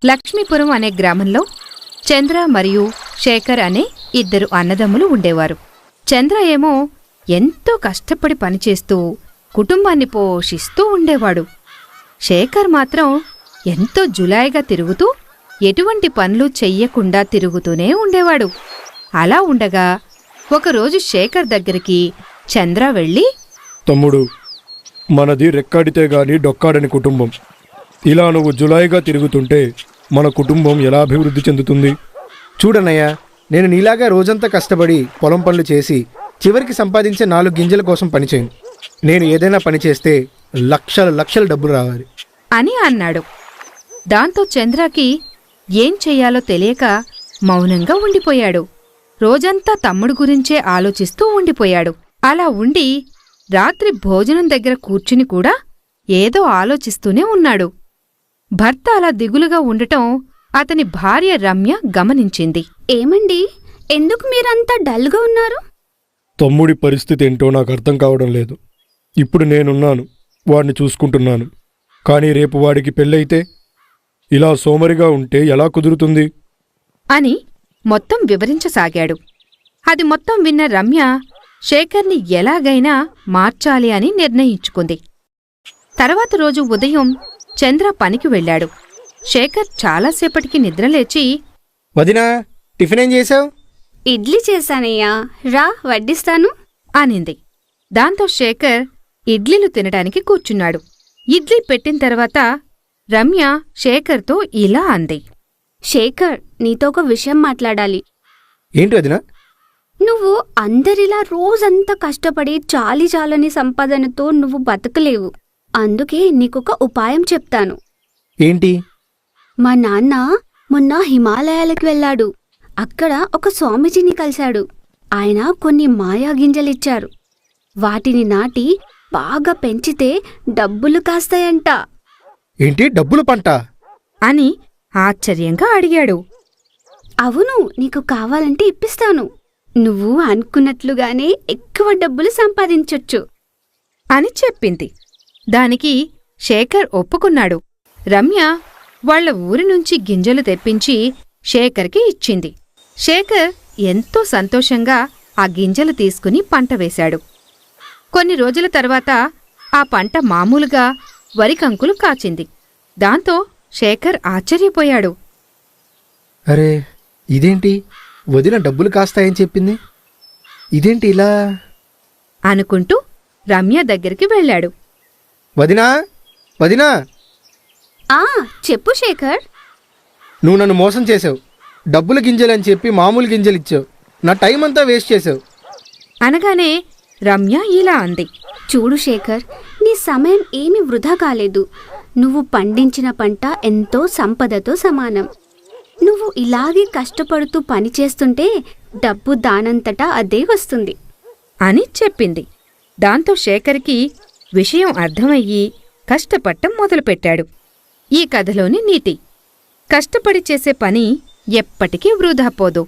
లక్ష్మీపురం అనే గ్రామంలో చంద్ర మరియు శేఖర్ అనే ఇద్దరు అన్నదమ్ములు ఉండేవారు. చంద్ర ఏమో ఎంతో కష్టపడి పనిచేస్తూ కుటుంబాన్ని పోషిస్తూ ఉండేవాడు. శేఖర్ మాత్రం ఎంతో జులాయిగా తిరుగుతూ ఎటువంటి పనులు చెయ్యకుండా తిరుగుతూనే ఉండేవాడు. అలా ఉండగా ఒకరోజు శేఖర్ దగ్గరికి చంద్ర వెళ్ళి, తమ్ముడు, మనది రెక్కాడితే గాని డొక్కాడని కుటుంబం. ఇలా నువ్వు జులాయిగా తిరుగుతుంటే మన కుటుంబం ఎలా అభివృద్ధి చెందుతుంది? చూడన్నయ్యా, నేను నీలాగా రోజంతా కష్టపడి పొలం పనులు చేసి చివరికి సంపాదించే 4 గింజల కోసం పనిచేయను. నేను ఏదైనా పని చేస్తే లక్షల డబ్బులు రావాలి అని అన్నాడు. దాంతో చంద్రకి ఏం చెయ్యాలో తెలియక మౌనంగా ఉండిపోయాడు. రోజంతా తమ్ముడు గురించే ఆలోచిస్తూ ఉండిపోయాడు. అలా ఉండి రాత్రి భోజనం దగ్గర కూర్చుని కూడా ఏదో ఆలోచిస్తూనే ఉన్నాడు. భర్త అలా దిగులుగా ఉండటం అతని భార్య రమ్య గమనించింది. ఏమండి, ఎందుకు మీరంతా డల్గా ఉన్నారు? తమ్ముడి పరిస్థితి ఏంటో నాకు అర్థం కావడం లేదు. ఇప్పుడు నేనున్నాను, వాడిని చూసుకుంటున్నాను. కానీ రేపు వాడికి పెళ్ళైతే ఇలా సోమరిగా ఉంటే ఎలా కుదురుతుంది అని మొత్తం వివరించసాగాడు. అది మొత్తం విన్న రమ్య శేఖర్ని ఎలాగైనా మార్చాలి అని నిర్ణయించుకుంది. తర్వాత రోజు ఉదయం చంద్ర పనికి వెళ్ళాడు. శేఖర్ చాలాసేపటికి నిద్రలేచి, వదినా, టిఫిన్ ఏం చేశావు? ఇడ్లీ చేశానయ్యా, రా వడ్డిస్తాను అనింది. దాంతో శేఖర్ ఇడ్లీలు తినడానికి కూర్చున్నాడు. ఇడ్లీ పెట్టిన తర్వాత రమ్య శేఖర్తో ఇలా అంది. శేఖర్, నీతో ఒక విషయం మాట్లాడాలి. ఏంటి వదినా? నువ్వు అందరిలా రోజంతా కష్టపడి చాలని సంపాదనతో నువ్వు బతకలేవు. అందుకే నీకొక ఉపాయం చెప్తాను. ఏంటి? మా నాన్న మొన్న హిమాలయాలకు వెళ్ళాడు. అక్కడ ఒక స్వామీజీని కలిశాడు. ఆయన కొన్ని మాయా గింజలిచ్చారు. వాటిని నాటి బాగా పెంచితే డబ్బులు కాస్తాయంట. ఏంటి, డబ్బులు పంట? అని ఆశ్చర్యంగా అడిగాడు. అవును, నీకు కావాలంటే ఇప్పిస్తాను. నువ్వు అనుకున్నట్లుగానే ఎక్కువ డబ్బులు సంపాదించొచ్చు అని చెప్పింది. దానికి శేఖర్ ఒప్పుకున్నాడు. రమ్య వాళ్ల ఊరి నుంచి గింజలు తెప్పించి శేఖర్కి ఇచ్చింది. శేఖర్ ఎంతో సంతోషంగా ఆ గింజలు తీసుకుని పంట వేశాడు. కొన్ని రోజుల తర్వాత ఆ పంట మామూలుగా వరికంకులు కాచింది. దాంతో శేఖర్ ఆశ్చర్యపోయాడు. అరే, ఇదేంటి, వదిన డబ్బులు కాస్తాయని చెప్పింది, ఇదేంటి ఇలా అనుకుంటూ రమ్య దగ్గరికి వెళ్ళాడు. వదినా, వదినా, చెప్పు శేఖర్. నువ్వు నన్ను మోసం చేసావు. డబ్బుల గింజలని చెప్పి మామూలు గింజలు ఇచ్చావు. నా టైం అంతా వేస్ట్ చేసావు అనగానే రమ్య ఇలా అంది. చూడు శేఖర్, నీ సమయం ఏమీ వృధా కాలేదు. నువ్వు పండించిన పంట ఎంతో సంపదతో సమానం. నువ్వు ఇలాగే కష్టపడుతూ పనిచేస్తుంటే డబ్బు దానంతటా అదే వస్తుంది అని చెప్పింది. దాంతో శేఖర్కి విషయం అర్థమయ్యి కష్టపడటం మొదలుపెట్టాడు. ఈ కథలోని నీతి: కష్టపడి చేసే పని ఎప్పటికీ వృధా పోదు.